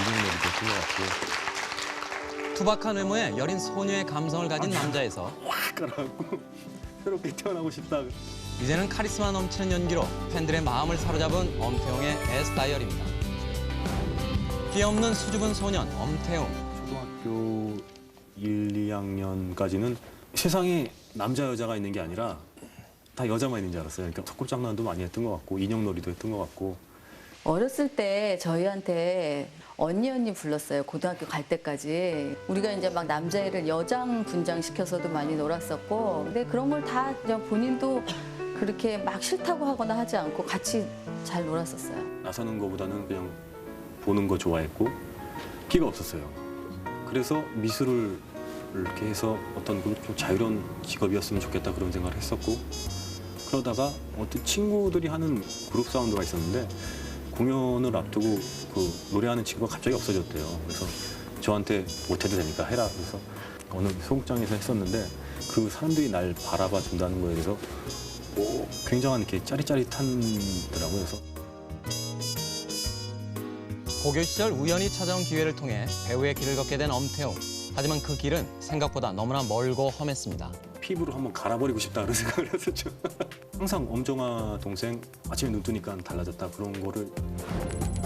인형놀이도 했던 것 같고. 투박한 외모에 여린 소녀의 감성을 가진 남자에서 확 깔아갖고 새롭게 태어나고 싶다. 이제는 카리스마 넘치는 연기로 팬들의 마음을 사로잡은 엄태웅의 에스 다이어리입니다. 끼없는 수줍은 소년 엄태웅. 초등학교 1, 2학년까지는 세상에 남자 여자가 있는 게 아니라 다 여자만 있는 줄 알았어요. 그러니까 턱골장난도 많이 했던 것 같고 인형놀이도 했던 것 같고. 어렸을 때 저희한테 언니 불렀어요. 고등학교 갈 때까지. 우리가 이제 막 남자애를 여장 분장시켜서도 많이 놀았었고. 근데 그런 걸 다 그냥 본인도 그렇게 막 싫다고 하거나 하지 않고 같이 잘 놀았었어요. 나서는 것보다는 그냥 보는 거 좋아했고 끼가 없었어요. 그래서 미술을 이렇게 해서 어떤 좀 자유로운 직업이었으면 좋겠다 그런 생각을 했었고 그러다가 어떤 친구들이 하는 그룹 사운드가 있었는데 공연을 앞두고 그 노래하는 친구가 갑자기 없어졌대요. 그래서 저한테 못해도 되니까 해라. 그래서 어느 소극장에서 했었는데 그 사람들이 날 바라봐 준다는 거에 대해서 굉장한 이렇게 짜릿짜릿한더라고요. 그래서 고교 시절 우연히 찾아온 기회를 통해 배우의 길을 걷게 된 엄태웅. 하지만 그 길은 생각보다 너무나 멀고 험했습니다. 피부로 한번 갈아버리고 싶다 그런 생각을 했었죠. 항상 엄정화 동생 아침에 눈 뜨니까 달라졌다 그런 거를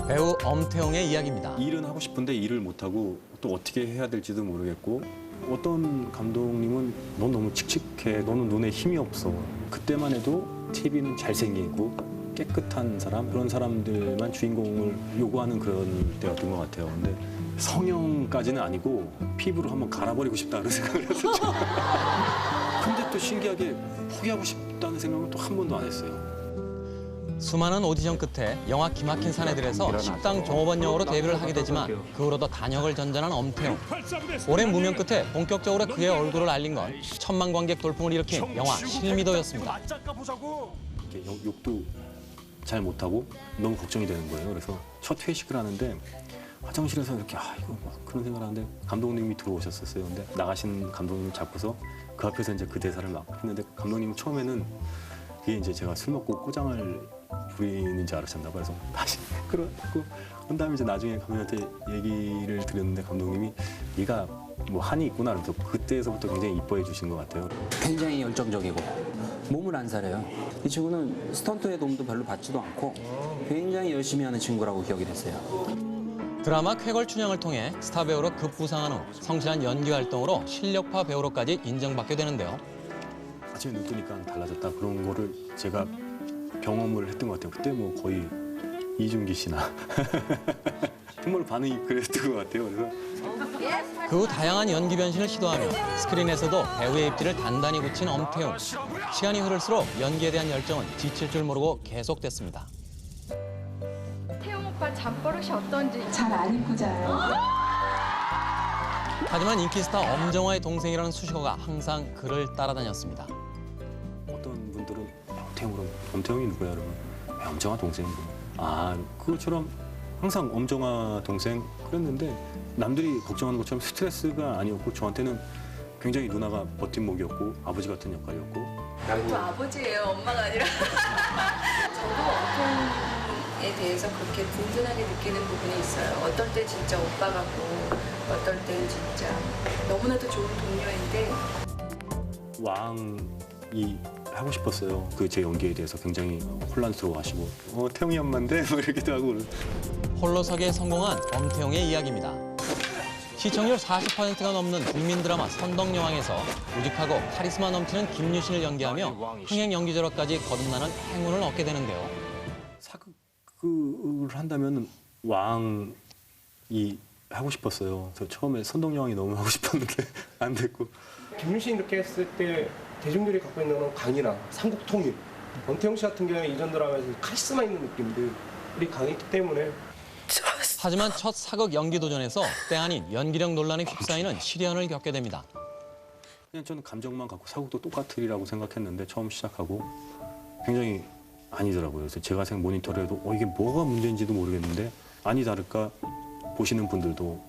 배우 엄태웅의 이야기입니다. 일은 하고 싶은데 일을 못하고 또 어떻게 해야 될지도 모르겠고 어떤 감독님은 넌 너무 칙칙해, 너는 눈에 힘이 없어. 그때만 해도 TV는 잘생기고 깨끗한 사람 그런 사람들만 주인공을 요구하는 그런 때였던 것 같아요. 근데 성형까지는 아니고 피부로 한번 갈아버리고 싶다 그런 생각을 했었죠. 근데 또 신기하게 포기하고 싶다는 생각은 또 한 번도 안 했어요. 수많은 오디션 끝에 영화 기막힌 사내들에서 식당 종업원 역으로 데뷔를 하게 되지만 그 후로도 단역을 전전한 엄태웅. 오랜 무명 끝에 본격적으로 그의 얼굴을 알린 건 천만 관객 돌풍을 일으킨 영화 실미도였습니다. 이렇게 욕도 잘 못하고 너무 걱정이 되는 거예요. 그래서 첫 회식을 하는데 화장실에서 이렇게 이거 막 그런 생각을 하는데 감독님이 들어오셨었어요. 근데 나가신 감독님을 잡고서 그 앞에서 이제 그 대사를 막 했는데 감독님은 처음에는 그게 이제 제가 술 먹고 꼬장을 부리는 줄 알았었나 봐요. 그래서 다시 그러고 그 다음에 이제 나중에 감독님한테 얘기를 드렸는데 감독님이 네가 뭐 한이 있구나 그래서 그때서부터 굉장히 이뻐해 주신 것 같아요. 굉장히 열정적이고 몸을 안 사려요. 이 친구는 스턴트의 도움도 별로 받지도 않고 굉장히 열심히 하는 친구라고 기억이 됐어요. 드라마 쾌걸 춘향을 통해 스타 배우로 급부상한 후 성실한 연기 활동으로 실력파 배우로까지 인정받게 되는데요. 아침에 눈 뜨니까 달라졌다 그런 거를 제가 경험을 했던 것 같아요. 그때 뭐 거의 이준기 씨나 정말 반응이 그랬던 것 같아요. 그래서 그 후 다양한 연기 변신을 시도하며 스크린에서도 배우의 입지를 단단히 굳힌 엄태웅. 시간이 흐를수록 연기에 대한 열정은 지칠 줄 모르고 계속됐습니다. 태용 오빠 잠버릇이 어떤지 잘 안 입고 자요. 하지만 인기 스타 엄정화의 동생이라는 수식어가 항상 그를 따라다녔습니다. 어떤 분들은 엄태웅이 누구야? 그러면 엄정화 동생. 그것처럼 항상 엄정화 동생 그랬는데 남들이 걱정하는 것처럼 스트레스가 아니었고 저한테는 굉장히 누나가 버팀목이었고 아버지 같은 역할이었고. 저 아버지예요, 엄마가 아니라. 저도 엄태웅에 대해서 그렇게 든든하게 느끼는 부분이 있어요. 어떨 때 진짜 오빠 같고 어떨 때는 진짜 너무나도 좋은 동료인데. 왕이 하고 싶었어요. 그 제 연기에 대해서 굉장히 혼란스러워하시고 태웅이 엄마인데 뭐 이러기도 하고. 홀로서기에 성공한 엄태웅의 이야기입니다. 시청률 40%가 넘는 국민 드라마 선덕여왕에서 우직하고 카리스마 넘치는 김유신을 연기하며 흥행 연기자로까지 거듭나는 행운을 얻게 되는데요. 사극을 한다면 왕이 하고 싶었어요. 저 처음에 선덕여왕이 너무 하고 싶었는데 안 됐고. 김유신 이렇게 했을 때 대중들이 갖고 있는 건 강이나 삼국통일. 엄태웅 씨 같은 경우에 이전 드라마에서 카리스마 있는 느낌들이 강했기 때문에. 하지만 첫 사극 연기 도전에서 때 아닌 연기력 논란에 휩싸이는 시련을 겪게 됩니다. 그냥 저는 감정만 갖고 사극도 똑같으리라고 생각했는데 처음 시작하고 굉장히 아니더라고요. 그래서 제가 모니터를 해도 이게 뭐가 문제인지도 모르겠는데 아니 다를까 보시는 분들도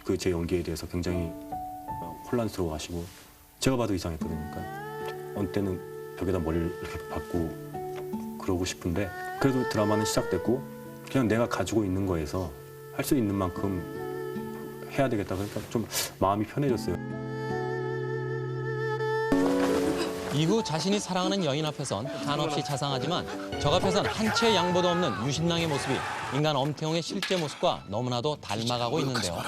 그 제 연기에 대해서 굉장히 혼란스러워하시고 제가 봐도 이상했거든요. 그러니까 어느 때는 벽에다 머리를 이렇게 박고 그러고 싶은데 그래도 드라마는 시작됐고 그냥 내가 가지고 있는 거에서 할 수 있는 만큼 해야 되겠다. 그러니까 좀 마음이 편해졌어요. 이후 자신이 사랑하는 여인 앞에선 한없이 자상하지만 적 앞에선 한 채의 양보도 없는 유신랑의 모습이 인간 엄태웅의 실제 모습과 너무나도 닮아가고 있는데요.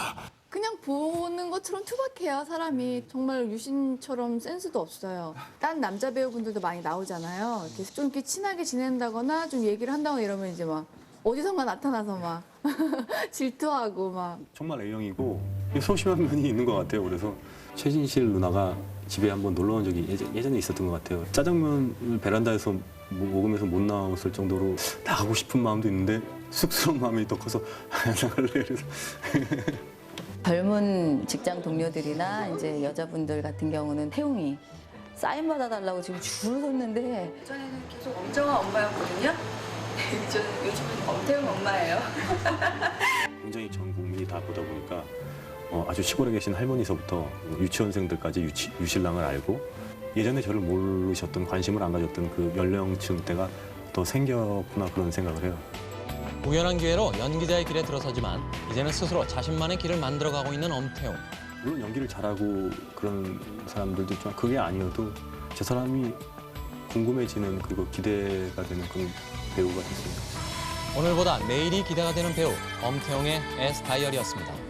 그냥 보는 것처럼 투박해요, 사람이. 정말 유신처럼 센스도 없어요. 딴 남자 배우분들도 많이 나오잖아요. 이렇게 좀 이렇게 친하게 지낸다거나 좀 얘기를 한다거나 이러면 이제 막 어디선가 나타나서 막 질투하고 막. 정말 A형이고 소심한 면이 있는 것 같아요. 그래서 최진실 누나가 집에 한번 놀러 온 적이 예전에 있었던 것 같아요. 짜장면을 베란다에서 먹으면서 못 나왔을 정도로 나가고 싶은 마음도 있는데 쑥스러운 마음이 더 커서 안 나갈래 그래서 젊은 직장 동료들이나 이제 여자분들 같은 경우는 태웅이 사인 받아달라고 지금 줄을 섰는데 예전에는 계속 엄정화 엄마였거든요. 요즘은 엄태웅 엄마예요. 굉장히 전 국민이 다 보다 보니까 아주 시골에 계신 할머니서부터 유치원생들까지 유신랑을 알고 예전에 저를 모르셨던 관심을 안 가졌던 그 연령층 대가 더 생겼구나 그런 생각을 해요. 우연한 기회로 연기자의 길에 들어서지만 이제는 스스로 자신만의 길을 만들어가고 있는 엄태웅. 물론 연기를 잘하고 그런 사람들도 있지만 그게 아니어도 저 사람이 궁금해지는 그리고 기대가 되는 그런 배우가 됐습니다. 오늘보다 내일이 기대가 되는 배우 엄태웅의 S 다이어리였습니다.